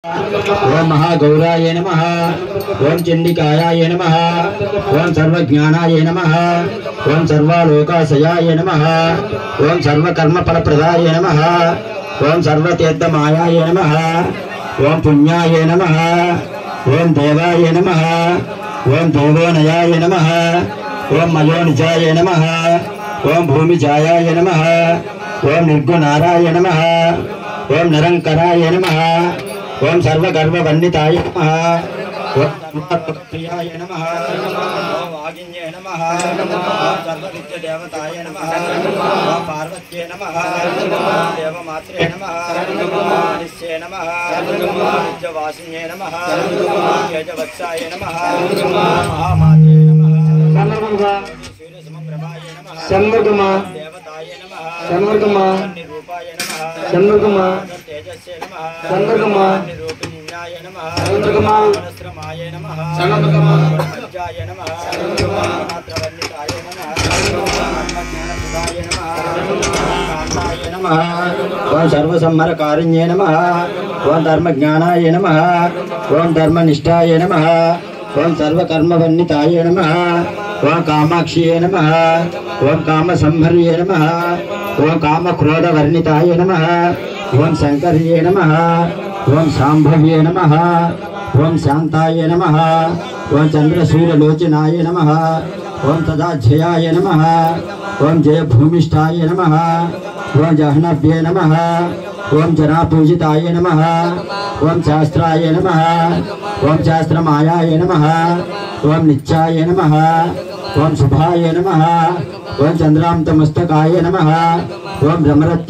ओम महागौराय नमः। ओम चंडिकायाय नमः। ओम सर्वज्ञानाय नमः। ओम सर्वालोकाशयाय नमः। ओम सर्वकर्मफलप्रदाय नमः। ओम सर्वतीर्थमायाय नमः। ओम पुण्याय नमः। ओम देवाय नमः। ओम देवोनयाय नमः। ओम मयोनिजाय नमः। ओम भूमिजायाय नमः। ओम निर्गुणाराय नमः। ओम निरंकराय नमः। ओम सर्वगर्भवन्निताय नमः। ओम सर्वप्रियाय नमः। ओम वागिन्ये नमः। ओम सर्वविद्यादेवताय नमः। ओम पार्वत्ये नमः। देवमात्रे नमः। नित्ये नमः। नित्यवासिन्ये नमः। तेजवत्साय नमः। महामाते नमः। सूर्यसमप्रभाय नमः। शंभुगमा देवताय नमः। शंभुगमा निरूपाय नमः। शंभुगमा तेजस्ये नमः। शंभुगमा निरूपिण्याय नमः। शंभुगमा वस्त्रमाय नमः। शंभुगमा पंचाय नमः। शंभुगमा मात्रवन्निताय नमः। शंभुगमा ज्ञानप्रदाय नमः। शंभुगमा कान्ताय नमः। ओम सर्वसम्मरकारिण्ये नमः। ओम धर्मज्ञानाय नमः। ओम धर्मनिष्ठाय नमः। ओम सर्वकर्मवन्निताय नमः। ओम कामाक्ष्ये नमः। ओम कामसंहर्ये नमः। ओम कामक्रोधवर्णिताय नमः। ओम शंकर्ये नमः। ओम शांभव्ये नमः। ओम शांताय नमः। ओम चंद्रसूर्यलोचनाय नमः। ओम तदाज्ययाय नमः। ओम जयभूमिष्ठाय नमः। ओम जह्नव्ये नमः। ओम जनापूजिताय नमः। ओम शास्त्राय नमः। ओम शास्त्रमायाय नमः। ओम नित्याय नमः। ओम शुभाय नमः। ओम चंद्रांतमस्तकाय नमः। ओम ब्रह्मरत्य